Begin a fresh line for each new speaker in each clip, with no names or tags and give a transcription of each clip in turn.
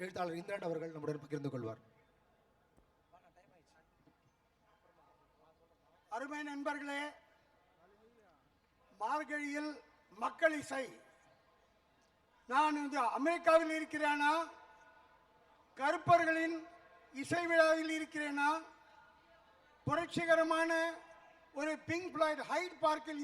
எழுத்தாளர் இந்திரன் அவர்கள் நம்முடன் பகிர்ந்து கொள்வார்.
அருமை நண்பர்களே, மார்கழியில் மக்கள் இசை. நான் அமெரிக்காவில் இருக்கிறேனா, கருப்பர்களின் இசை விழாவில் இருக்கிறேனா, புரட்சிகரமான ஒரு பிங்க் ஃப்ளாய்ட் ஹைட் பார்க்கில்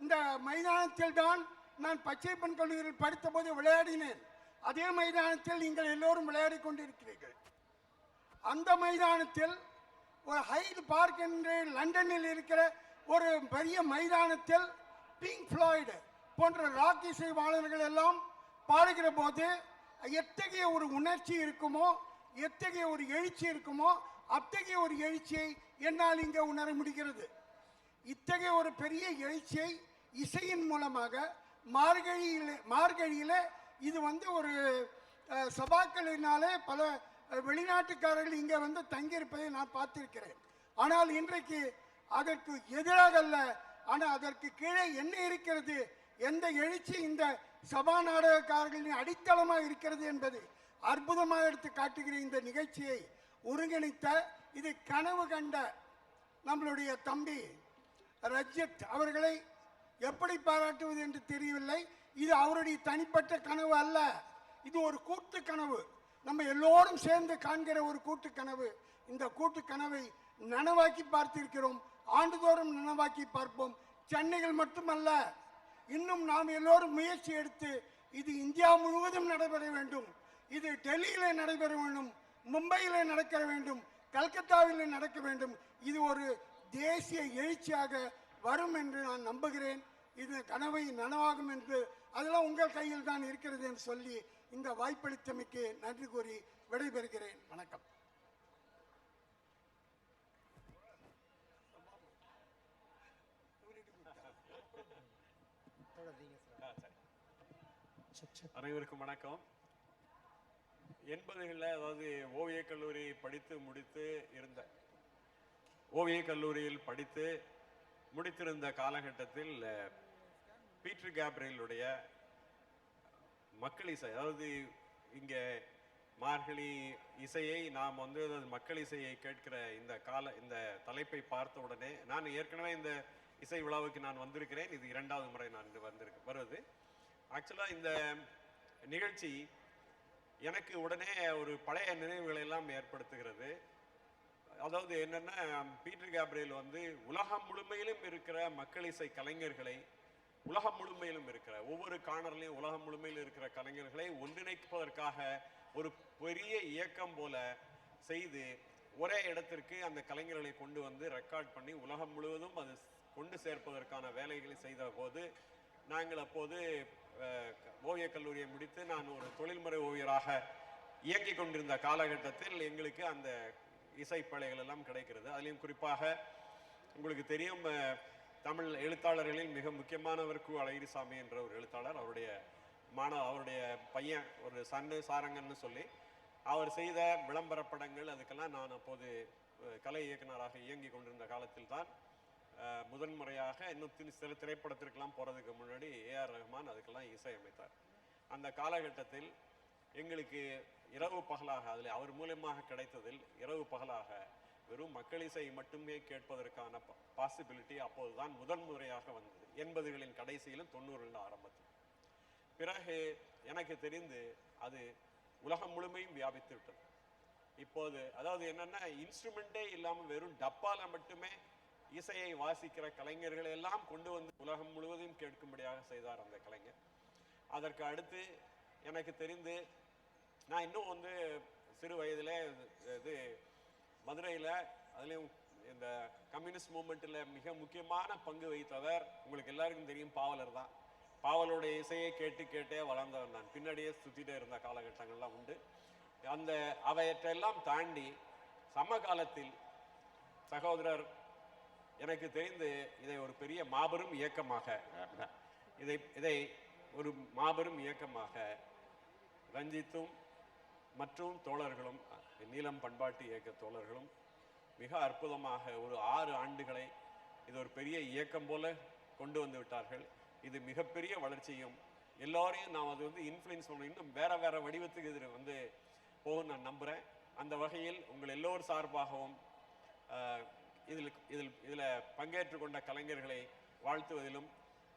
இந்த மைதானத்தில் தான் நான் பச்சைப்பன் கல்லூரியில் படித்த போது விளையாடினேன். அதே மைதானத்தில் நீங்கள் எல்லோரும் விளையாடி கொண்டிருக்கிறீர்கள். அந்த மைதானத்தில் ஒரு ஹைட் பார்க் என்று லண்டனில் இருக்கிற ஒரு பெரிய மைதானத்தில் பிங்க் ஃப்ளாய்டு போன்ற ராக் இசைவாளர்கள் எல்லாம் பாடுகிற போது எத்தகைய ஒரு உணர்ச்சி இருக்குமோ, எத்தகைய ஒரு எழுச்சி இருக்குமோ, அத்தகைய ஒரு எழுச்சியை என்னால் இங்கே உணர முடிகிறது. இத்தகைய ஒரு பெரிய எழுச்சியை இசையின் மூலமாக மார்கழியில் இது ஒரு சபாக்களினாலே பல வெளிநாட்டுக்காரர்கள் இங்கே தங்கியிருப்பதை நான் பார்த்திருக்கிறேன். ஆனால் இன்றைக்கு அதற்கு எதிராக அல்ல, ஆனால் அதற்கு கீழே என்ன இருக்கிறது, எந்த எழுச்சி இந்த சபா நாடகக்காரர்களின் அடித்தளமாக இருக்கிறது என்பது அற்புதமாக எடுத்து காட்டுகிற இந்த நிகழ்ச்சியை ஒருங்கிணைத்த இது கனவு கண்ட நம்மளுடைய தம்பி ரஜித் அவர்களை எப்படி பாராட்டுவது என்று தெரியவில்லை. இது அவருடைய தனிப்பட்ட கனவு அல்ல, இது ஒரு கூட்டு கனவு, நம்ம எல்லோரும் சேர்ந்து காண்கிற ஒரு கூட்டு கனவு. இந்த கூட்டு கனவை நனவாக்கி பார்த்திருக்கிறோம், ஆண்டுதோறும் நனவாக்கி பார்ப்போம். சென்னையில் மட்டுமல்ல, இன்னும் நாம் எல்லோரும் முயற்சி எடுத்து இது இந்தியா முழுவதும் நடைபெற வேண்டும். இது டெல்லியில் நடைபெற வேண்டும், மும்பையில் நடக்க வேண்டும், கல்கத்தாவில் நடக்க வேண்டும். இது ஒரு தேசிய எழுச்சியாக வரும் என்று நான் நம்புகிறேன். இது கனவை நனவாகும் என்று அதெல்லாம் உங்கள் கையில் தான் இருக்கிறது என்று சொல்லி இந்த வாய்ப்பளித்தமைக்கு நன்றி கூறி விடைபெறுகிறேன். வணக்கம்.
அனைவருக்கும் வணக்கம். 80களில் அதாவது ஓவியக் கல்லூரி படித்து முடித்து இருந்த ஓவியக் கல்லூரியில் படித்து முடித்திருந்த காலகட்டத்தில் பீட்டர் கேப்ரியலுடைய மக்கள் இசை, அதாவது இங்கே மார்கழி இசையை நாம் மக்கள் இசையை கேட்கிற இந்த தலைப்பை பார்த்த உடனே, நான் ஏற்கனவே இந்த இசை விழாவுக்கு நான் வந்திருக்கிறேன், இது 2வது முறை நான் வருவது. ஆக்சுவலாக இந்த நிகழ்ச்சி எனக்கு உடனே ஒரு பழைய நினைவுகளை எல்லாம் ஏற்படுத்துகிறது. அதாவது என்னன்னா, பீட்டர் கேப்ரியல் உலகம் முழுமையிலும் இருக்கிற மக்கள் இசை கலைஞர்களை, உலகம் முழுமையிலும் இருக்கிற ஒவ்வொரு கார்னர்லையும் உலகம் முழுமையில் இருக்கிற கலைஞர்களை ஒன்றிணைப்பதற்காக ஒரு பெரிய இயக்கம் போல செய்து ஒரே இடத்திற்கு அந்த கலைஞர்களை கொண்டு ரெக்கார்ட் பண்ணி உலகம் முழுவதும் அது கொண்டு சேர்ப்பதற்கான வேலைகளை செய்த போது, நாங்கள் அப்போது ஓவியக் கல்லூரியை முடித்து நான் ஒரு தொழில்முறை ஓவியராக இயங்கி கொண்டிருந்த காலகட்டத்தில் எங்களுக்கு அந்த இசைப்பலைகள் எல்லாம் கிடைக்கிறது. அதுலேயும் குறிப்பாக உங்களுக்கு தெரியும், தமிழ் எழுத்தாளர்களில் மிக முக்கியமானவர் கு. அழகிரிசாமி என்ற ஒரு எழுத்தாளர், அவருடைய பையன் ஒரு சன்னு சாரங்கன்னு சொல்லி அவர் செய்த விளம்பர படங்கள், அதுக்கெல்லாம் நான் அப்போது கலை இயக்குனராக இயங்கி கொண்டிருந்த காலத்தில் தான் முதன்முறையாக இன்னும் சில திரைப்படத்திற்கெல்லாம் போகிறதுக்கு முன்னாடி ஏஆர் ரஹ்மான் அதுக்கெல்லாம் இசையமைத்தார். அந்த காலகட்டத்தில் எங்களுக்கு இரவு பகலாக அதில் அவர் மூலமாக கிடைத்ததில் இரவு பகலாக வெறும் மக்கள் இசை மட்டுமே கேட்பதற்கான பாசிபிலிட்டி அப்போதுதான் முதன்முறையாக வந்தது. 80களின் கடைசியிலும் 90களின் ஆரம்பத்தில். பிறகு எனக்கு தெரிந்து அது உலகம் முழுமையும் வியாபித்து விட்டது. இப்போது அதாவது என்னன்னா, இன்ஸ்ட்ருமெண்டே இல்லாமல் வெறும் டப்பால மட்டுமே இசையை வாசிக்கிற கலைஞர்களை எல்லாம் கொண்டு உலகம் முழுவதும் கேட்கும்படியாக செய்தார் அந்த கலைஞர். அதற்கு அடுத்து எனக்கு தெரிந்து நான் இன்னும் சிறு வயதில் இது மதுரையில் அதுலேயும் இந்த கம்யூனிஸ்ட் மூமெண்ட்டில் மிக முக்கியமான பங்கு வகித்தவர் உங்களுக்கு எல்லாருக்கும் தெரியும், பாவலர் தான். பாவலருடைய இசையை கேட்டே வளர்ந்தவர் நான். பின்னாடியே சுற்றிட்டே இருந்த காலகட்டங்கள்லாம் உண்டு. அவையற்றெல்லாம் தாண்டி சமகாலத்தில் சகோதரர் எனக்கு தெரிந்து இதை ஒரு பெரிய மாபெரும் இயக்கமாக ரஞ்சித்தும் மற்றும் தோழர்களும், நீலம் பண்பாட்டு இயக்க தோழர்களும் மிக அற்புதமாக ஒரு 6 ஆண்டுகளை இது ஒரு பெரிய இயக்கம் போல கொண்டு வந்து விட்டார்கள். இது மிகப்பெரிய வளர்ச்சியும் எல்லோரையும் நாம் இன்ஃப்ளூயன்ஸ் பண்ண, இன்னும் வேற வடிவத்துக்கு இது போகும் நான் நம்புகிறேன். அந்த வகையில் உங்கள் எல்லோர் சார்பாகவும் இதில் பங்கேற்று கொண்ட கலைஞர்களை வாழ்த்துவதிலும்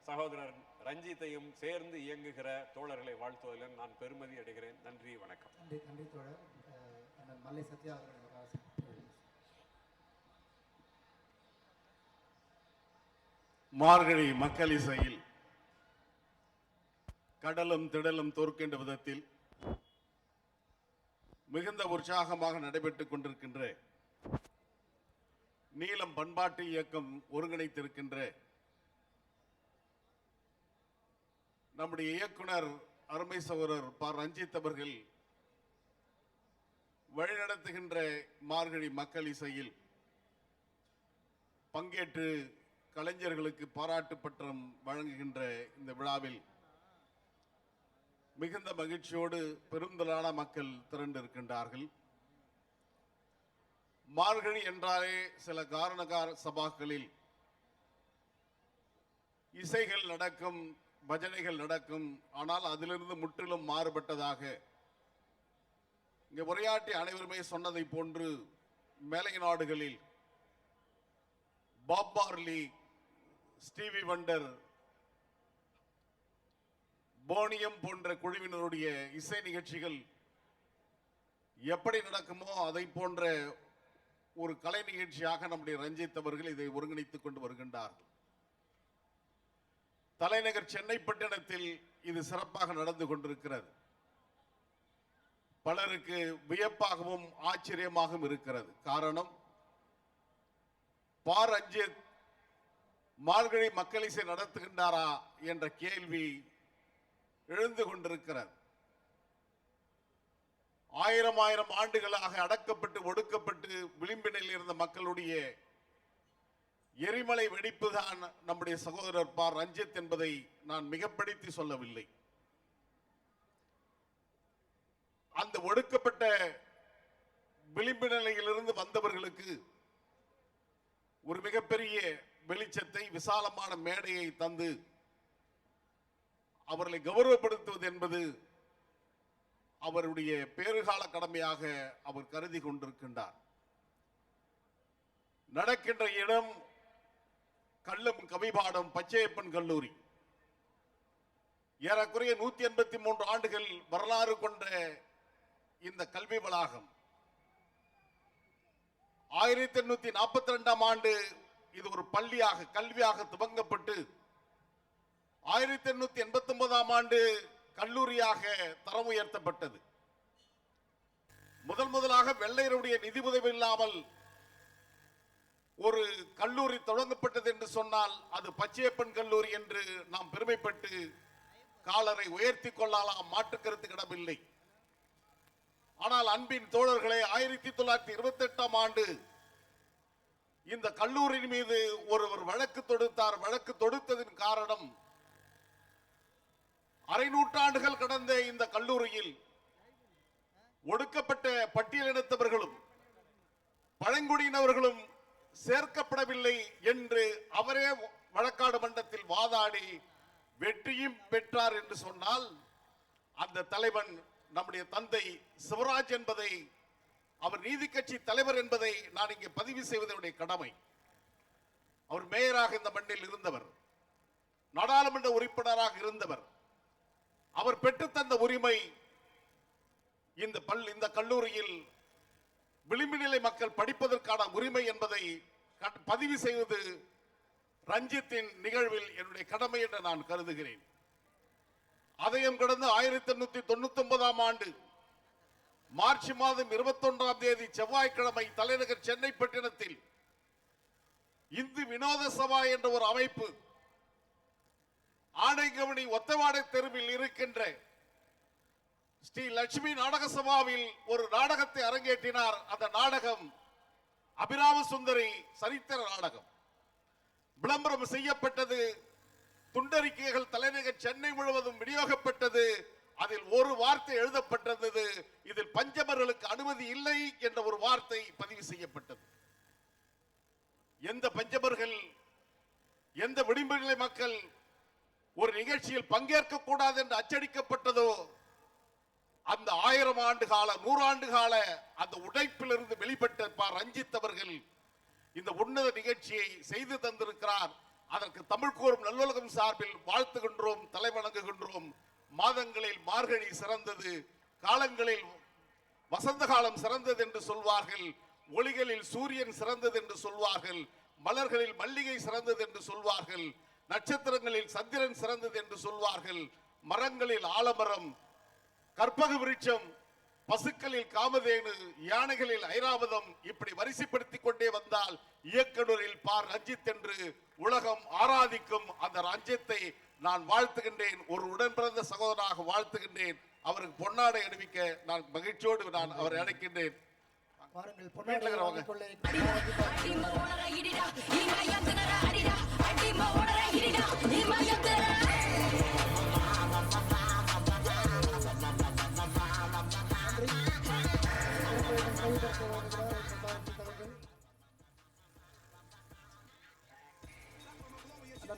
சகோதரர் ரஞ்சித்தையும் சேர்ந்து இயங்குகிற தோழர்களை வாழ்த்துவதிலும் நான் பெருமதி அடைகிறேன். நன்றி, வணக்கம்.
நன்றி தோழர். அண்ணன் மல்லை சத்யா அவர்கள்
மார்கழி மக்கள் இசையில் கடலும் திடலும் தோற்கின்ற விதத்தில் மிகுந்த உற்சாகமாக நடைபெற்றுக் கொண்டிருக்கின்ற நீலம் பண்பாட்டு இயக்கம் ஒருங்கிணைத்திருக்கின்ற நம்முடைய இயக்குனர் அருமை சகோதரர் ப. ரஞ்சித் அவர்கள் வழிநடத்துகின்ற மார்கழி மக்கள் இசையில் பங்கேற்று கலைஞர்களுக்கு பாராட்டு பட்டம் வழங்குகின்ற இந்த விழாவில் மிகுந்த மகிழ்ச்சியோடு பெருந்திரளான மக்கள் திரண்டிருக்கின்றார்கள். மார்கழி என்றாலே சில காரணகார சபாக்களில் இசைகள் நடக்கும், பஜனைகள் நடக்கும். ஆனால் அதிலிருந்து முற்றிலும் மாறுபட்டதாக இங்கே உரையாற்றி அனைவருமே சொன்னதை போன்று மேலை நாடுகளில் பாப் மார்லி, ஸ்டீவி வண்டர், போனியம் போன்ற குழுவினருடைய இசை நிகழ்ச்சிகள் எப்படி நடக்குமோ அதை போன்ற ஒரு கலை நிகழ்ச்சியாக நம்முடைய ரஞ்சித் அவர்கள் இதை ஒருங்கிணைத்துக் கொண்டு வருகின்றார்கள். தலைநகர் சென்னை பட்டணத்தில் இது சிறப்பாக நடந்து கொண்டிருக்கிறது. பலருக்கு வியப்பாகவும் ஆச்சரியமாகவும் இருக்கிறது. காரணம், ப. ரஞ்சித் மார்கழி மக்கள் இசை நடத்துகின்றாரா என்ற கேள்வி எழுந்து கொண்டிருக்கிறது. ஆயிரம் ஆண்டுகளாக அடக்கப்பட்டு ஒடுக்கப்பட்டு விளிம்பினில் இருந்த மக்களுடைய எரிமலை வெடிப்புதான் நம்முடைய சகோதரர் ப. ரஞ்சித் என்பதை நான் மிகப்படுத்தி சொல்லவில்லை. அந்த ஒடுக்கப்பட்ட விளிம்பு நிலையிலிருந்து வந்தவர்களுக்கு ஒரு மிகப்பெரிய வெளிச்சத்தை, விசாலமான மேடையை தந்து அவர்களை கௌரவப்படுத்துவது என்பது அவருடைய பேறுகால கடமையாக அவர் கருதி கொண்டிருக்கின்றார். நடக்கின்ற இடம் கள்ளும் கவிபாடம் பச்சையப்பன் கல்லூரி. ஏறக்குறைய 183 ஆண்டுகள் வரலாறு கொண்ட இந்த கல்வி வளாகம் 1842ஆம் ஆண்டு இது ஒரு பள்ளியாக, கல்வியாக துவங்கப்பட்டு 1889ஆம் ஆண்டு கல்லூரியாக தரம் உயர்த்தப்பட்டது. முதலாக வெள்ளையருடைய நிதி உதவி இல்லாமல் ஒரு கல்லூரி தொடங்கப்பட்டது என்று சொன்னால் அது பச்சையப்பன் கல்லூரி என்று நாம் பெருமைப்பட்டு காலரை உயர்த்தி கொள்ளலாம், மாற்றுக்கருத்து இடமில்லை. ஆனால் அன்பின் தோழர்களே, 1928ஆம் ஆண்டு இந்த கல்லூரியின் மீது ஒருவர் வழக்கு தொடுத்தார். வழக்கு தொடுத்ததின் காரணம், அரை நூற்றாண்டுகள் கடந்த இந்த கல்லூரியில் ஒடுக்கப்பட்ட பட்டியலினத்தவர்களும் பழங்குடியினவர்களும் சேர்க்கப்படவில்லை என்று அவரே வழக்காடு மன்றத்தில் வாதாடி வெற்றியும் பெற்றார் என்று சொன்னால், அந்த தலைவன் நம்முடைய தந்தை சிவராஜ் என்பதை, அவர் நீதி கட்சி தலைவர் என்பதை நான் இங்கே பதிவு செய்வதனுடைய கடமை. அவர் மேயராக இந்த மண்ணில் இருந்தவர், நாடாளுமன்ற உறுப்பினராக இருந்தவர். அவர் பெற்றுத்தந்த உரிமை இந்த கல்லூரியில் விளிம்பு நிலை மக்கள் படிப்பதற்கான உரிமை என்பதை பதிவு செய்வது ரஞ்சித்தின் நிகழ்வில் என்னுடைய கடமை என்று நான் கருதுகிறேன். அதையும் கடந்து 1899ஆம் ஆண்டு மார்ச் மாதம் 21ஆம் தேதி செவ்வாய்க்கிழமை தலைநகர் சென்னை பட்டணத்தில் இந்து வினோத சபா என்ற ஒரு அமைப்பு ஆனைகவனி ஒத்தவாடை தெருவில் இருக்கின்ற ஸ்ரீ லட்சுமி நாடக சபாவில் ஒரு நாடகத்தை அரங்கேற்றினார். அந்த நாடகம் அபிராம சுந்தரி சரித்திர நாடகம். விளம்பரம் செய்யப்பட்டது, துண்டறிக்கைகள் தலைநகர் சென்னை முழுவதும் விநியோகப்பட்டது. அதில் ஒரு வார்த்தை எழுதப்பட்டது, இதில் பஞ்சமர்களுக்கு அனுமதி இல்லை என்ற ஒரு வார்த்தை பதிவு செய்யப்பட்டது. எந்த பஞ்சமர்கள், எந்த விளிம்பு நிலை மக்கள் ஒரு நிகழ்ச்சியில் பங்கேற்க கூடாது என்று அச்சடிக்கப்பட்டதோ அந்த 1000 ஆண்டு கால 100 ஆண்டு கால அந்த உழைப்பிலிருந்து வெளிப்பட்ட ரஞ்சித் அவர்கள் இந்த உன்னத நிகழ்ச்சியை செய்து தந்திருக்கிறார். அதற்கு தமிழ் கூறும் நல்லுலகம் சார்பில் வாழ்த்துகின்றோம், தலைவணங்குகின்றோம். மாதங்களில் மார்கழி சிறந்தது, காலங்களில் வசந்த காலம் சிறந்தது என்று சொல்வார்கள், ஒளிகளில் சூரியன் சிறந்தது என்று சொல்வார்கள், மலர்களில் மல்லிகை சிறந்தது என்று சொல்வார்கள், நட்சத்திரங்களில் சந்திரன் சிறந்தது என்று சொல்வார்கள், மரங்களில் ஆலமரம், கற்பக விருட்சம், பசுக்களில் காமதேனு, யானைகளில் ஐராவதம், இப்படி வரிசைப்படுத்திக் கொண்டே வந்தால் இயக்குனரில் ரஞ்சித் என்று உலகம் ஆராதிக்கும் அந்த ரஞ்சித்தை நான் வாழ்த்துகின்றேன். ஒரு உடன் பிறந்த சகோதரனாக வாழ்த்துகின்றேன். அவருக்கு பொன்னாடை அணிவிக்க நான் மகிழ்ச்சியோடு நான் அவரை அழைக்கின்றேன்.
வாருங்கள், பொன்னாடை வாங்கிக்கொள்ள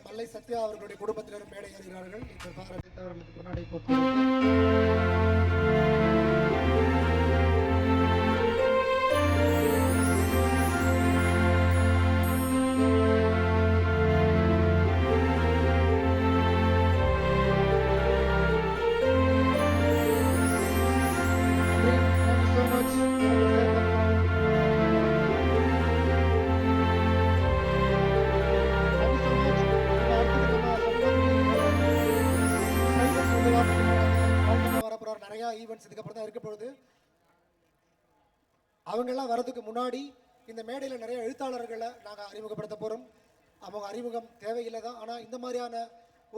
மல்லை சத்யா அவர்களுடைய குடும்பத்தினர் மேடை ஏறுகிறார்கள். அவர்களுக்கு பொன்னாடை போட்டு நிறைய ஈவெண்ட்ஸ் இதுக்கப்புறம் தான் இருக்க போகுது. அவங்கெல்லாம் வரதுக்கு முன்னாடி இந்த மேடையில் நிறைய எழுத்தாளர்களை நாங்கள் அறிமுகப்படுத்த போகிறோம். அவங்க அறிமுகம் தேவையில்லை தான், ஆனால் இந்த மாதிரியான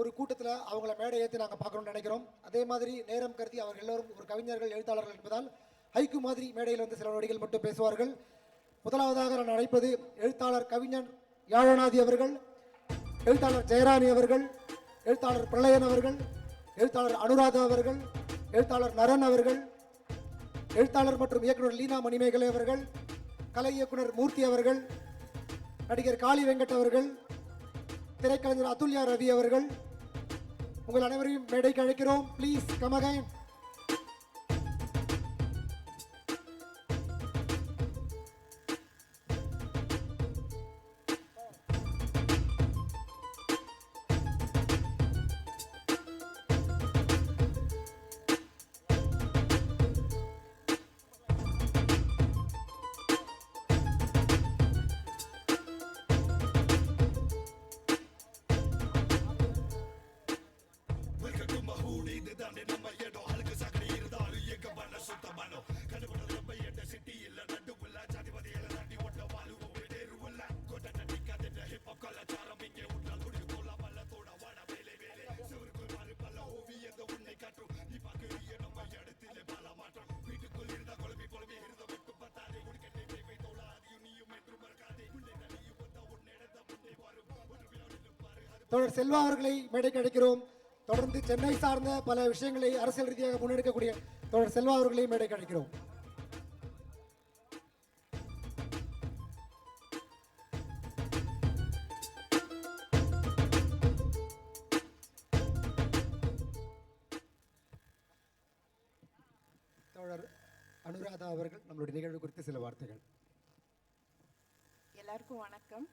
ஒரு கூட்டத்தில் அவங்கள மேடை ஏற்றி நாங்கள் பார்க்கணும்னு நினைக்கிறோம். அதே மாதிரி நேரம் கருதி அவர்கள் எல்லோரும் ஒரு கவிஞர்கள், எழுத்தாளர்கள் என்பதால் ஹைக்கு மாதிரி மேடையில் வந்து சில நொடிகள் மட்டும் பேசுவார்கள். முதலாவதாக நான் அழைப்பது எழுத்தாளர் கவிஞர் யாழநாதி அவர்கள், எழுத்தாளர் ஜெயராணி அவர்கள், எழுத்தாளர் பிரளயன் அவர்கள், எழுத்தாளர் அனுராதா அவர்கள், எழுத்தாளர் நரன் அவர்கள், எழுத்தாளர் மற்றும் இயக்குனர் லீனா மணிமேகலை அவர்கள், கலை இயக்குனர் மூர்த்தி அவர்கள், நடிகர் காளி வெங்கட் அவர்கள், திரைக்கலைஞர் அதுல்யா ரவி அவர்கள், உங்கள் அனைவரையும் மேடைக்கு அழைக்கிறோம். Please come again. தோழர் செல்வா அவர்களை மேடைக்கு அழைக்கிறோம். தொடர்ந்து சென்னை சார்ந்த பல விஷயங்களை அரசியல் ரீதியாக முன்னெடுக்கக்கூடிய தோழர் செல்வா அவர்களை மேடைக்கு அழைக்கிறோம். தோழர் அனுராதா அவர்கள் நம்மளுடைய நிகழ்வு குறித்து சில வார்த்தைகள்.
எல்லாருக்கும் வணக்கம்.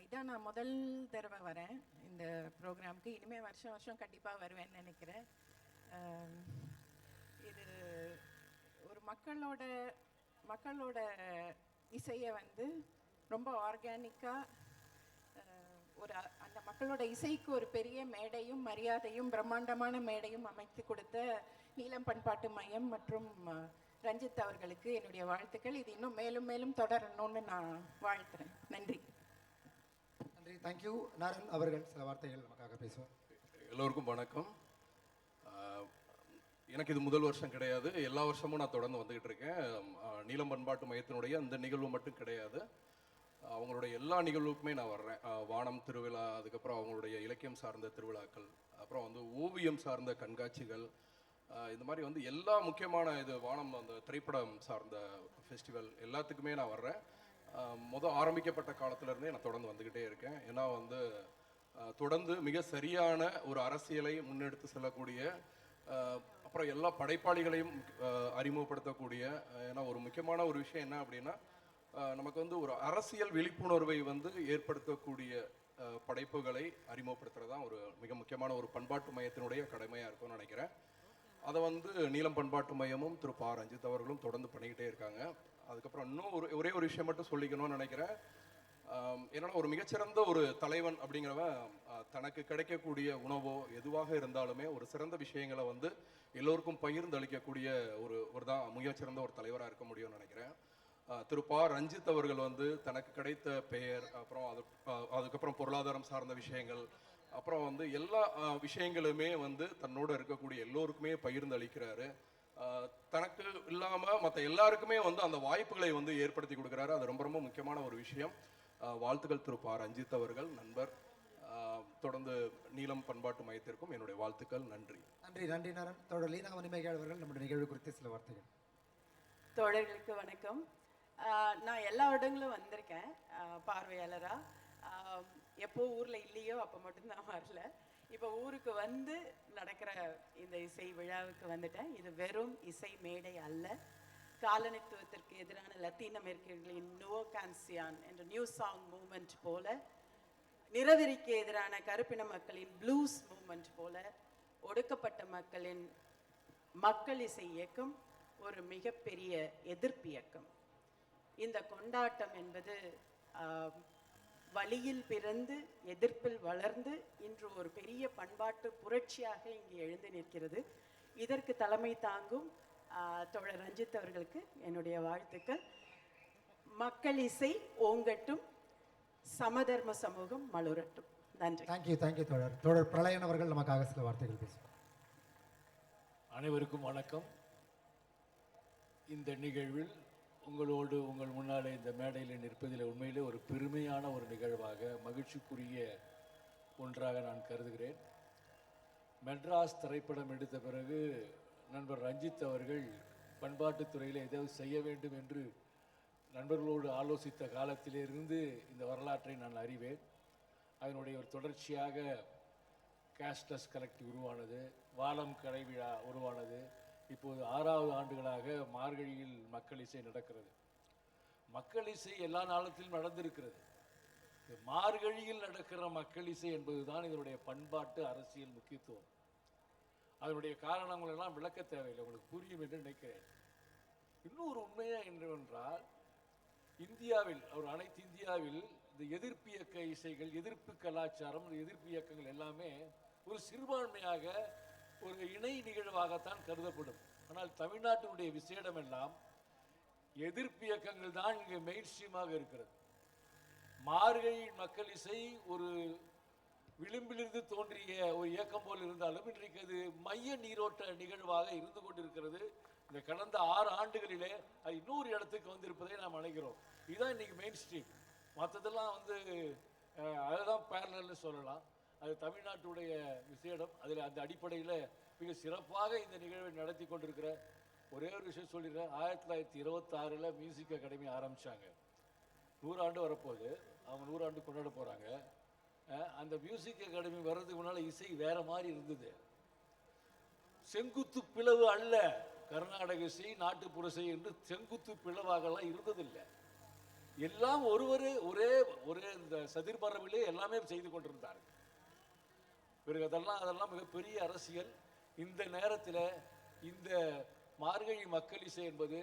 இதான் நான் முதல் தடவை வரேன் இந்த ப்ரோக்ராமுக்கு. இனிமேல் வருஷம் வருஷம் கண்டிப்பாக வருவேன்னு நினைக்கிறேன். இது ஒரு மக்களோட இசையை வந்து ரொம்ப ஆர்கானிக்காக ஒரு அந்த மக்களோட இசைக்கு ஒரு பெரிய மேடையும் மரியாதையும் பிரம்மாண்டமான மேடையும் அமைத்து கொடுத்த நீலம் பண்பாட்டு மையம் மற்றும் ரஞ்சித் அவர்களுக்கு என்னுடைய வாழ்த்துக்கள். இது இன்னும் மேலும் மேலும் தொடரணும்னு நான் வாழ்த்துறேன். நன்றி.
நன்றி, தேங்க்யூ. நாராயண் அவர்கள் சில வார்த்தைகள் நமக்காக பேசுவார்.
எல்லோருக்கும் வணக்கம். எனக்கு இது முதல் வருஷம் கிடையாது, எல்லா வருஷமும் நான் தொடர்ந்து வந்துகிட்டு இருக்கேன். நீலம் பண்பாட்டு மையத்தினுடைய அந்த நிகழ்வு மட்டும் கிடையாது, அவங்களுடைய எல்லா நிகழ்வுக்குமே நான் வர்றேன். வானம் திருவிழா, அதுக்கப்புறம் அவங்களுடைய இலக்கியம் சார்ந்த திருவிழாக்கள், அப்புறம் வந்து ஓவியம் சார்ந்த கண்காட்சிகள், இந்த மாதிரி வந்து எல்லா முக்கியமான இது வானம் அந்த திரைப்படம் சார்ந்த ஃபெஸ்டிவல் எல்லாத்துக்குமே நான் வர்றேன். ஆரம்பிக்கப்பட்ட காலத்திலேருந்தே நான் தொடர்ந்து வந்துக்கிட்டே இருக்கேன். ஏன்னா வந்து தொடர்ந்து மிக சரியான ஒரு அரசியலை முன்னெடுத்து செல்லக்கூடிய அப்புறம் எல்லா படைப்பாளிகளையும் அறிமுகப்படுத்தக்கூடிய, ஏன்னா ஒரு முக்கியமான ஒரு விஷயம் என்ன அப்படின்னா, நமக்கு வந்து ஒரு அரசியல் விழிப்புணர்வை வந்து ஏற்படுத்தக்கூடிய படைப்புகளை அறிமுகப்படுத்துறது தான் ஒரு மிக முக்கியமான ஒரு பண்பாட்டு மையத்தினுடைய கடமையாக இருக்கும்னு நினைக்கிறேன். அதை வந்து நீலம் பண்பாட்டு மையமும் திரு பா ரஞ்சித் அவர்களும் தொடர்ந்து பண்ணிக்கிட்டே இருக்காங்க. அதுக்கப்புறம் இன்னும் ஒரே ஒரு விஷயம் மட்டும் சொல்லிக்கணும்னு நினைக்கிறேன். ஏன்னா ஒரு மிகச்சிறந்த ஒரு தலைவன் அப்படிங்கிறவன் தனக்கு கிடைக்கக்கூடிய உணவோ எதுவாக இருந்தாலுமே ஒரு சிறந்த விஷயங்களை வந்து எல்லோருக்கும் பகிர்ந்து அளிக்கக்கூடிய ஒரு தான் மிகச்சிறந்த ஒரு தலைவராக இருக்க முடியும்னு நினைக்கிறேன். திரு பா ரஞ்சித் அவர்கள் வந்து தனக்கு கிடைத்த பெயர், அப்புறம் அதுக்கப்புறம் பொருளாதாரம் சார்ந்த விஷயங்கள், அப்புறம் வந்து எல்லா விஷயங்களுமே வந்து தன்னோட இருக்கக்கூடிய எல்லோருக்குமே பகிர்ந்து அளிக்கிறாரு. தனக்கு இல்லாமல் மற்ற எல்லாருக்குமே வந்து அந்த வாய்ப்புகளை வந்து ஏற்படுத்தி கொடுக்குறாரு. அது ரொம்ப ரொம்ப முக்கியமான ஒரு விஷயம். வாழ்த்துக்கள் திரு பா ரஞ்சித் அவர்கள், நண்பர். தொடர்ந்து நீலம் பண்பாட்டு மையத்திற்கும் என்னுடைய வாழ்த்துக்கள். நன்றி.
நன்றி நன்றி நாராயண். தோழர் லீனா வன்னிமேகலை அவர்கள் நம்முடைய நிகழ்வு குறித்து சில வார்த்தைகள்.
தோழர்களுக்கு வணக்கம். நான் எல்லா இடங்களும் வந்திருக்கேன் பார்வையாளராக. எப்போ ஊரில் இல்லையோ அப்போ மட்டும்தான் வரல. இப்போ ஊருக்கு வந்து நடக்கிற இந்த இசை விழாவுக்கு வந்துட்டேன். இது வெறும் இசை மேடை அல்ல. காலனித்துவத்திற்கு எதிரான லத்தீன் அமெரிக்கர்களின் நுவோ கான்சியான் என்ற நியூ சாங் மூமெண்ட் போல, நிறவெறிக்கு எதிரான கருப்பின மக்களின் ப்ளூஸ் மூமெண்ட் போல, ஒடுக்கப்பட்ட மக்களின் மக்கள் இசை இயக்கம் ஒரு மிகப்பெரிய எதிர்ப்பு இயக்கம். இந்த கொண்டாட்டம் என்பது வழியில் பிறந்து எதிர்ப்பில் வளர்ந்து இன்று ஒரு பெரிய பண்பாட்டு புரட்சியாக இங்கு எழுந்து நிற்கிறது. இதற்கு தலைமை தாங்கும் தோழர் ரஞ்சித் அவர்களுக்கு என்னுடைய வாழ்த்துக்கள். மக்கள் இசை ஓங்கட்டும், சமதர்ம சமூகம் மலரட்டும். நன்றி.
தேங்க்யூ தோழர். தோழர் பிரளயன் அவர்கள் நமக்காக சில வார்த்தைகள் பேசுவார்.
அனைவருக்கும் வணக்கம். இந்த நிகழ்வில் உங்களோடு உங்கள் முன்னாலே இந்த மேடையில் நிற்பதில் உண்மையிலே ஒரு பெருமையான ஒரு நிகழ்வாக, மகிழ்ச்சிக்குரிய ஒன்றாக நான் கருதுகிறேன். மெட்ராஸ் திரைப்படம் எடுத்த பிறகு நண்பர் ரஞ்சித் அவர்கள் பண்பாட்டுத் துறையில் ஏதாவது செய்ய வேண்டும் என்று நண்பர்களோடு ஆலோசித்த காலத்திலிருந்து இந்த வரலாற்றை நான் அறிவேன். அதனுடைய ஒரு தொடர்ச்சியாக கேஸ்ட்லெஸ் கலெக்டிவ் உருவானது, வானம் கலை விழா உருவானது. இப்போது 6வது ஆண்டுகளாக மார்கழியில் மக்கள் இசை நடக்கிறது. மக்கள் இசை எல்லா நாளத்திலும் நடந்திருக்கிறது. மார்கழியில் நடக்கிற மக்கள் இசை என்பதுதான் இதனுடைய பண்பாட்டு அரசியல் முக்கியத்துவம். அதனுடைய காரணங்கள் எல்லாம் விளக்க தேவையில்லை, உங்களுக்கு புரியும் என்று நினைக்கிறேன். இன்னொரு உண்மையா என்னவென்றால், இந்தியாவில் அனைத்து இந்தியாவில் இந்த எதிர்ப்பு இயக்க இசைகள், எதிர்ப்பு கலாச்சாரம், எதிர்ப்பு இயக்கங்கள் எல்லாமே ஒரு சிறுபான்மையாக ஒரு இணை நிகழ்வாகத்தான் கருதப்படும். ஆனால் தமிழ்நாட்டினுடைய விசேடம் எல்லாம் எதிர்ப்பு இயக்கங்கள் தான் இங்கே மெயின் ஸ்ட்ரீமாக இருக்கிறது. மார்கழி மக்கள் இசை ஒரு விளிம்பிலிருந்து தோன்றிய ஒரு இயக்கம் போல் இருந்தாலும் இன்றைக்கு அது மைய நீரோட்ட நிகழ்வாக இருந்து கொண்டிருக்கிறது. இந்த கடந்த 6 ஆண்டுகளிலே அது இன்னொரு இடத்துக்கு வந்திருப்பதை நாம் அழைக்கிறோம். இதுதான் இன்னைக்கு மெயின் ஸ்ட்ரீம். மற்றதெல்லாம் அதுதான் பேரலல்னு சொல்லலாம். அது தமிழ்நாட்டுடைய விசேடம். அதில் அந்த அடிப்படையில் மிக சிறப்பாக இந்த நிகழ்வை நடத்தி கொண்டிருக்கிற ஒரே ஒரு விஷயம் சொல்லிடுறேன். 1926 மியூசிக் அகாடமி ஆரம்பித்தாங்க. 100 ஆண்டு வரப்போகுது. அவங்க 100 ஆண்டு கொண்டாட போகிறாங்க. அந்த மியூசிக் அகாடமி வர்றதுக்கு முன்னால் இசை வேற மாதிரி இருந்தது. செங்குத்து பிளவு அல்ல, கர்நாடக இசை, நாட்டுப்புற இசை என்று செங்குத்து பிளவாகலாம் இருந்ததில்லை. எல்லாம் ஒரே இந்த சதிர்மரபிலே எல்லாமே செய்து கொண்டிருந்தார்கள். பிறகு அதெல்லாம் மிகப்பெரிய அரசியல். இந்த நேரத்தில் இந்த மார்கழி மக்கள் இசை என்பது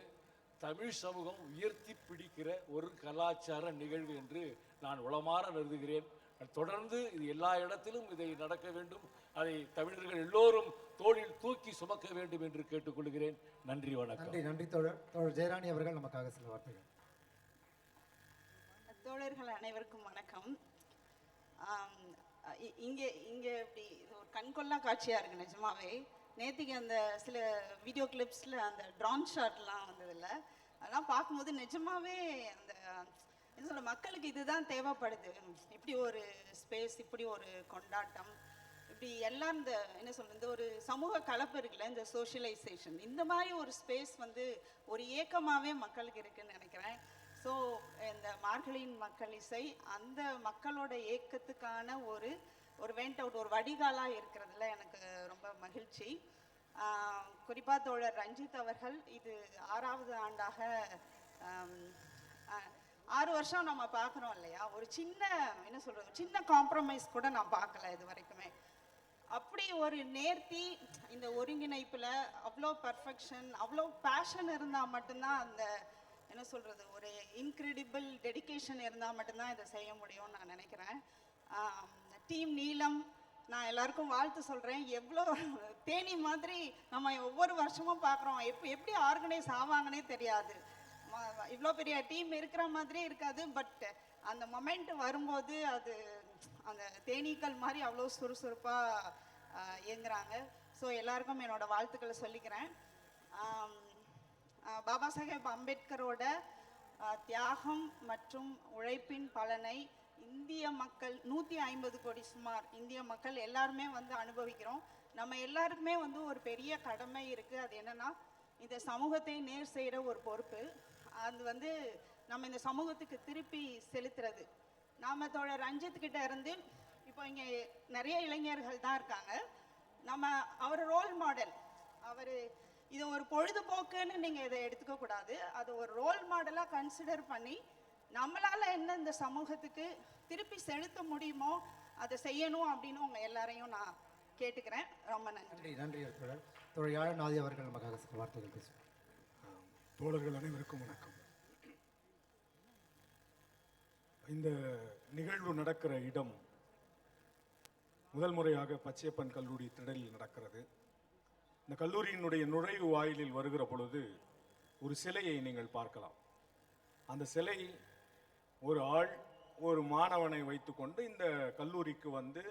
தமிழ் சமூகம் உயர்த்தி பிடிக்கிற ஒரு கலாச்சார நிகழ்வு என்று நான் உளமாற கருதுகிறேன். தொடர்ந்து இது எல்லா இடத்திலும் இதை நடக்க வேண்டும். அதை தமிழர்கள் எல்லோரும் தோளில் தூக்கி சுமக்க வேண்டும் என்று கேட்டுக்கொள்கிறேன். நன்றி, வணக்கம்.
நன்றி தோழர் ஜெயராணி அவர்கள் நமக்காக சில வார்த்தைகள்.
தோழர்கள் அனைவருக்கும் வணக்கம். இங்கே இப்படி ஒரு கண்கொள்ளா காட்சியாக இருக்குது நிஜமாவே. நேற்றுக்கு அந்த சில வீடியோ கிளிப்ஸில் அந்த ட்ரான் ஷாட்லாம் வந்ததில்ல, அதெல்லாம் பார்க்கும்போது நிஜமாவே அந்த என்ன சொல்ல, மக்களுக்கு இதுதான் தேவைப்படுது. இப்படி ஒரு ஸ்பேஸ், இப்படி ஒரு கொண்டாட்டம், இப்படி எல்லாம் இந்த என்ன சொல்கிறது, இந்த ஒரு சமூக கலப்பு இருக்குல்ல, இந்த சோஷியலைசேஷன், இந்த மாதிரி ஒரு ஸ்பேஸ் ஒரு ஏக்கமாகவே மக்களுக்கு இருக்குதுன்னு நினைக்கிறேன். ஸோ இந்த மார்கழியின் மக்கள் இசை அந்த மக்களோட ஏக்கத்துக்கான ஒரு வெண்ட் அவுட், ஒரு வடிகாலாக இருக்கிறதுல எனக்கு ரொம்ப மகிழ்ச்சி. குறிப்பாக தோழர் ரஞ்சித் அவர்கள் இது 6வது ஆண்டாக 6 வருஷம் நம்ம பார்க்குறோம் இல்லையா, ஒரு சின்ன என்ன சொல்கிறது, சின்ன காம்ப்ரமைஸ் கூட நான் பார்க்கல இது வரைக்குமே. அப்படி ஒரு நேர்த்தி, இந்த ஒருங்கிணைப்பில் அவ்வளோ பர்ஃபெக்ஷன், அவ்வளோ பேஷன் இருந்தால் மட்டும்தான், அந்த என்ன சொல்கிறது, ஒரு இன்க்ரெடிபிள் டெடிகேஷன் இருந்தால் மட்டும்தான் இதை செய்ய முடியும்னு நான் நினைக்கிறேன். டீம் நீலம், நான் எல்லாருக்கும் வாழ்த்து சொல்கிறேன். எவ்வளோ தேனி மாதிரி நம்ம ஒவ்வொரு வருஷமும் பார்க்குறோம். எப்படி ஆர்கனைஸ் ஆவாங்கன்னே தெரியாது. இவ்வளோ பெரிய டீம் இருக்கிற மாதிரி இருக்காது, பட் அந்த மொமெண்ட் வரும்போது அது அந்த தேனீக்கள் மாதிரி அவ்வளோ சுறுசுறுப்பாக இயங்குறாங்க. ஸோ எல்லாருக்கும் என்னோட வாழ்த்துக்களை சொல்லிக்கிறேன். பாபா சாஹேப் அம்பேத்கரோட தியாகம் மற்றும் உழைப்பின் பலனை இந்திய மக்கள் 150 கோடி சுமார் இந்திய மக்கள் எல்லாருமே வந்து அனுபவிக்கிறோம். நம்ம எல்லாருக்குமே வந்து ஒரு பெரிய கடமை இருக்குது. அது என்னன்னா, இந்த சமூகத்தை நேர் செய்கிற ஒரு பொறுப்பு. அது வந்து நம்ம இந்த சமூகத்துக்கு திருப்பி செலுத்துறது. நாம தோழர் ரஞ்சித் கிட்ட இருந்து இப்போ இங்கே நிறைய இளைஞர்கள் தான் இருக்காங்க. நம்ம அவர் ரோல் மாடல். அவர் இது ஒரு பொழுதுபோக்குன்னு நீங்கள் இதை எடுத்துக்க கூடாது. அது ஒரு ரோல் மாடலாக கன்சிடர் பண்ணி நம்மளால் என்ன இந்த சமூகத்துக்கு திருப்பி செலுத்த முடியுமோ அதை செய்யணும் அப்படின்னு உங்கள் எல்லாரையும் நான் கேட்டுக்கிறேன். ரொம்ப நன்றி.
நன்றி தோழர். தோழர் யாழநாதி அவர்கள் நமக்காக சில வார்த்தைகள் பேசுவார்.
தோழர்கள் அனைவருக்கும் வணக்கம். இந்த நிகழ்வு நடக்கிற இடம் முதல் முறையாக பச்சையப்பன் கல்லூரி திடலில் நடக்கிறது. இந்த கல்லூரியினுடைய நுழைவு வாயிலில் வருகிற பொழுது ஒரு சிலையை நீங்கள் பார்க்கலாம். அந்த சிலை ஒரு ஆள் ஒரு மாணவனை வைத்துக்கொண்டு இந்த கல்லூரிக்கு வந்து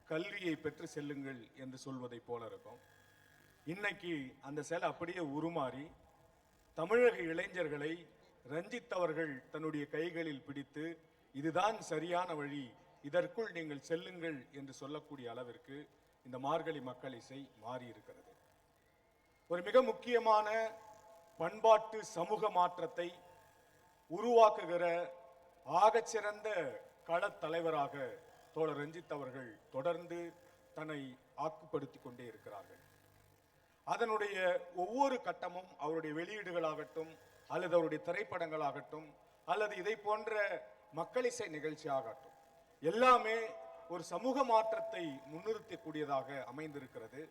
கல்வியை பெற்று செல்லுங்கள் என்று சொல்வதை போல இருக்கும். இன்னைக்கு அந்த சிலை அப்படியே உருமாறி தமிழக இளைஞர்களை ரஞ்சித் அவர்கள் தன்னுடைய கைகளில் பிடித்து இதுதான் சரியான வழி, இதற்குள் நீங்கள் செல்லுங்கள் என்று சொல்லக்கூடிய அளவிற்கு இந்த மார்கழி மக்கள் இசை மாறி இருக்கிறது. ஒரு மிக முக்கியமான பண்பாட்டு சமூக மாற்றத்தை உருவாக்குகிற ஆகச்சிறந்த களத் தலைவராக தோழர் ரஞ்சித் அவர்கள் தொடர்ந்து தன்னை ஆக்குப்படுத்தி கொண்டே இருக்கிறார்கள். அதனுடைய ஒவ்வொரு கட்டமும் அவருடைய வெளியீடுகளாகட்டும் அல்லது அவருடைய திரைப்படங்களாகட்டும் அல்லது இதை போன்ற மக்களிசை நிகழ்ச்சியாகட்டும் எல்லாமே ஒரு சமூக மாற்றத்தை முன்னிறுத்தக்கூடியதாக அமைந்திருக்கிறது.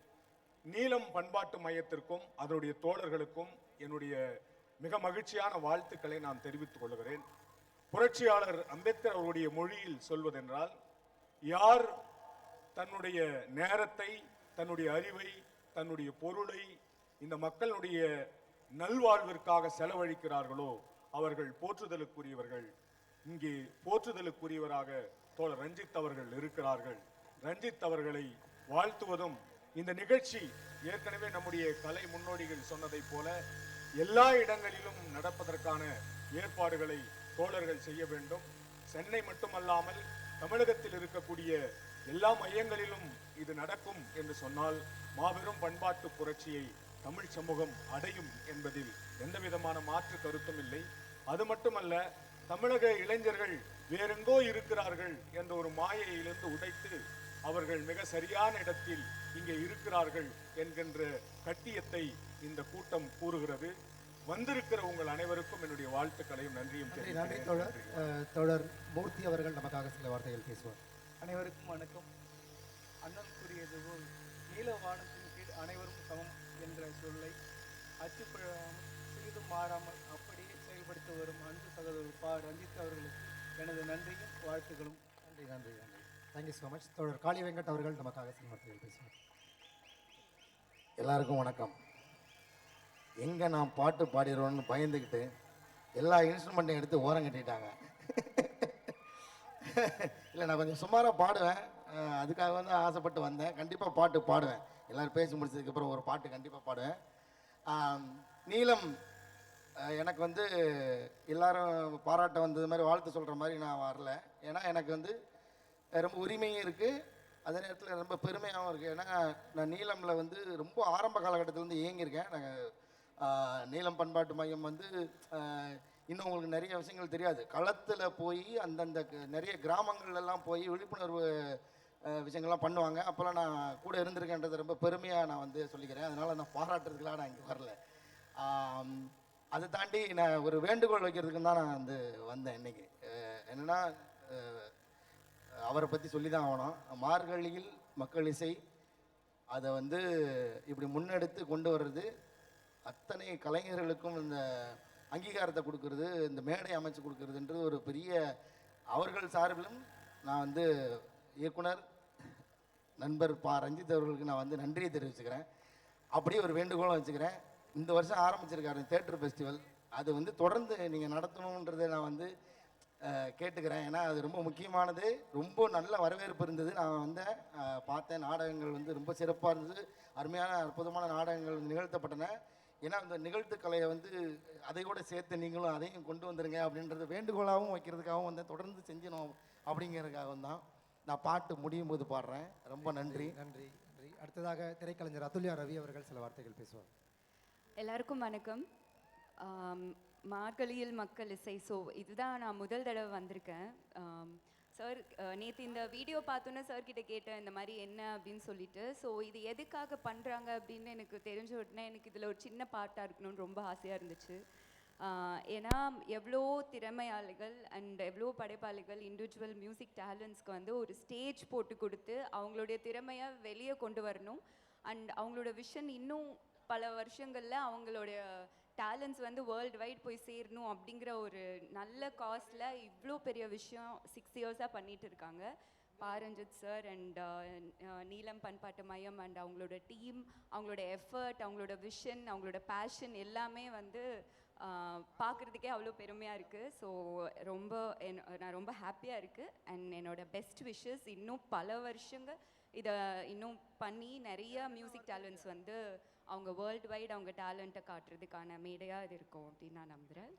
நீலம் பண்பாட்டு மையத்திற்கும் அதனுடைய தோழர்களுக்கும் என்னுடைய மிக மகிழ்ச்சியான வாழ்த்துக்களை நான் தெரிவித்துக் கொள்கிறேன். புரட்சியாளர் அம்பேத்கர் அவருடைய மொழியில் சொல்வதென்றால், யார் தன்னுடைய நேரத்தை, தன்னுடைய அறிவை, தன்னுடைய பொருளை இந்த மக்களுடைய நல்வாழ்விற்காக செலவழிக்கிறார்களோ அவர்கள் போற்றுதலுக்குரியவர்கள். இங்கே போற்றுதலுக்குரியவராக தோழர் ரஞ்சித் அவர்கள் இருக்கிறார்கள். ரஞ்சித் அவர்களை வாழ்த்துவதும் இந்த நிகழ்ச்சி ஏற்கனவே நம்முடைய கலை முன்னோடிகள் சொன்னதை போல எல்லா இடங்களிலும் நடப்பதற்கான ஏற்பாடுகளை தோழர்கள் செய்ய வேண்டும். சென்னை மட்டுமல்லாமல் தமிழகத்தில் இருக்கக்கூடிய எல்லா மையங்களிலும் இது நடக்கும் என்று சொன்னால் மாபெரும் பண்பாட்டு புரட்சியை தமிழ் சமூகம் அடையும் என்பதில் எந்த விதமான மாற்று கருத்தும் இல்லை. அது மட்டுமல்ல, தமிழக இளைஞர்கள் வேறெங்கோ இருக்கிறார்கள் என்ற ஒரு மாயையிலிருந்து உடைத்து அவர்கள் மிக சரியான இடத்தில் இங்கே இருக்கிறார்கள் என்கின்ற கட்டியத்தை இந்த கூட்டம் கூறுகிறது. வந்திருக்கிற உங்கள் அனைவருக்கும் என்னுடைய வாழ்த்துக்களையும் நன்றியும்.
நன்றி தோழர். தோழர் மூர்த்தி அவர்கள் நமக்காக சில வார்த்தைகள் பேசுவார்.
அனைவருக்கும் வணக்கம். அண்ணன் கூறியது போல் நீல வானத்தின் கீழ் அனைவரும் சமம் என்ற சொல்லை அச்சுப்படாமல் சிறிதும் மாறாமல் அப்படியே செயல்படுத்த வரும் அன்பு சகோதரர் ரஞ்சித் அவர்களுக்கு எனது நன்றியும் வாழ்த்துக்களும்.
நன்றி நன்றி நன்றி. Thank you so much. தோழர் காளி வெங்கட் அவர்கள் நமக்காக சில வார்த்தைகள் பேசுவார்.
எல்லாருக்கும் வணக்கம். எங்கே நான் பாட்டு பாடிடுவோன்னு பயந்துக்கிட்டு எல்லா இன்ஸ்ட்ருமெண்ட்டையும் எடுத்து ஓரம் கட்டிட்டாங்க. இல்லை, நான் கொஞ்சம் சுமாராக பாடுவேன். அதுக்காக வந்து ஆசைப்பட்டு வந்தேன். கண்டிப்பாக பாட்டு பாடுவேன். எல்லோரும் பேசி முடிச்சதுக்கப்புறம் ஒரு பாட்டு கண்டிப்பாக பாடுவேன். நீலம் எனக்கு வந்து எல்லாரும் பாராட்ட வந்தது மாதிரி வாழ்த்து சொல்கிற மாதிரி நான் வரல. ஏன்னா எனக்கு வந்து ரொம்ப உரிமையும் இருக்குது, அதே நேரத்தில் ரொம்ப பெருமையாகவும் இருக்குது. ஏன்னா நான் நீலமில் வந்து ரொம்ப ஆரம்ப காலகட்டத்திலேருந்து இயங்கியிருக்கேன். நாங்கள் நீலம் பண்பாட்டு மையம் வந்து இன்னும் உங்களுக்கு நிறைய விஷயங்கள் தெரியாது. களத்தில் போய் அந்தந்த நிறைய கிராமங்கள்லாம் போய் விழிப்புணர்வு விஷயங்கள்லாம் பண்ணுவாங்க. அப்போல்லாம் நான் கூட இருந்திருக்கேன்றது ரொம்ப பெருமையாக நான் வந்து சொல்லிக்கிறேன். அதனால் நான் பாராட்டுறதுக்கெலாம் நான் இங்கே வரல. அதை தாண்டி நான் ஒரு வேண்டுகோள் வைக்கிறதுக்கு தான் நான் வந்து வந்தேன் இன்றைக்கி. என்னென்னா அவரை பற்றி சொல்லி தான் ஆகணும். மார்கழியில் மக்கள் இசை அதை வந்து இப்படி முன்னெடுத்து கொண்டு வர்றது, அத்தனை கலைஞர்களுக்கும் இந்த அங்கீகாரத்தை கொடுக்கறது, இந்த மேடை அமைச்சு கொடுக்கறதுன்றது ஒரு பெரிய, அவர்கள் சார்பிலும் நான் வந்து இயக்குனர் நண்பர் ரஞ்சித் அவர்களுக்கு நான் வந்து நன்றியை தெரிவிச்சுக்கிறேன். அப்படியே ஒரு வேண்டுகோளும் வச்சுக்கிறேன். இந்த வருஷம் ஆரம்பிச்சிருக்காரு தேட்டர் ஃபெஸ்டிவல், அது வந்து தொடர்ந்து நீங்கள் நடத்தணுன்றதை நான் வந்து கேட்டுக்கிறேன். ஏன்னா அது ரொம்ப முக்கியமானது. ரொம்ப நல்ல வரவேற்பு இருந்தது. நான் வந்து பார்த்தேன், நாடகங்கள் வந்து ரொம்ப சிறப்பாக இருந்தது. அருமையான அற்புதமான நாடகங்கள் நிகழ்த்தப்பட்டன. ஏன்னா அந்த நிகழ்த்து கலையை வந்து அதை கூட சேர்த்து நீங்களும் அதையும் கொண்டு வந்துருங்க அப்படின்றது வேண்டுகோளாகவும் வைக்கிறதுக்காகவும் வந்து தொடர்ந்து செஞ்சணும் அப்படிங்கிறதுக்காகவும் தான் நான் பாட்டு முடியும் போது பாடுறேன். ரொம்ப நன்றி.
நன்றி நன்றி. அடுத்ததாக திரைக்கலைஞர் அதுல்யா ரவி அவர்கள் சில வார்த்தைகள் பேசுவார்.
எல்லாருக்கும் வணக்கம். மார்கழியில் மக்கள் இசை. ஸோ இதுதான் நான் முதல் தடவை வந்திருக்கேன். சார் நேற்று இந்த வீடியோ பார்த்தோன்னே சார்கிட்ட கேட்டேன் இந்த மாதிரி என்ன அப்படின்னு சொல்லிட்டு. ஸோ இது எதுக்காக பண்ணுறாங்க அப்படின்னு எனக்கு தெரிஞ்ச உடனே எனக்கு இதில் ஒரு சின்ன பாட்டாக இருக்கணும்னு ரொம்ப ஆசையாக இருந்துச்சு. ஏன்னா எவ்வளோ திறமையாளிகள் அண்ட் எவ்வளோ படைப்பாளிகள் இண்டிவிஜுவல் மியூசிக் டேலண்ட்ஸ்க்கு வந்து ஒரு ஸ்டேஜ் போட்டு கொடுத்து அவங்களுடைய திறமையை வெளியே கொண்டு வரணும். அண்ட் அவங்களோட விஷன் இன்னும் பல வருஷங்களில் அவங்களுடைய டேலண்ட்ஸ் வந்து வேர்ல்டு வைட் போய் சேரணும் அப்படிங்கிற ஒரு நல்ல காஸ்டில் இவ்வளோ பெரிய விஷயம் 6 இயர்ஸாக பண்ணிகிட்டு இருக்காங்க. ரஞ்சித் சார் அண்ட் நீலம் பண்பாட்டு மையம் அண்ட் அவங்களோட டீம், அவங்களோட எஃபர்ட், அவங்களோட விஷன், அவங்களோட பேஷன் எல்லாமே வந்து பார்க்குறதுக்கே அவ்வளோ பெருமையாக இருக்குது. ஸோ நான் ரொம்ப ஹாப்பியாக இருக்குது. அண்ட் என்னோட பெஸ்ட் விஷஸ் இன்னும் பல வருஷங்கள் இதை இன்னும் பண்ணி நிறைய மியூசிக் டேலண்ட்ஸ் வந்து அவங்க வேர்ல்டு வைட் அவங்க டேலண்ட்டை காட்டுறதுக்கான மேடையாக இது இருக்கும் அப்படின்னு நான் நம்புகிறேன்.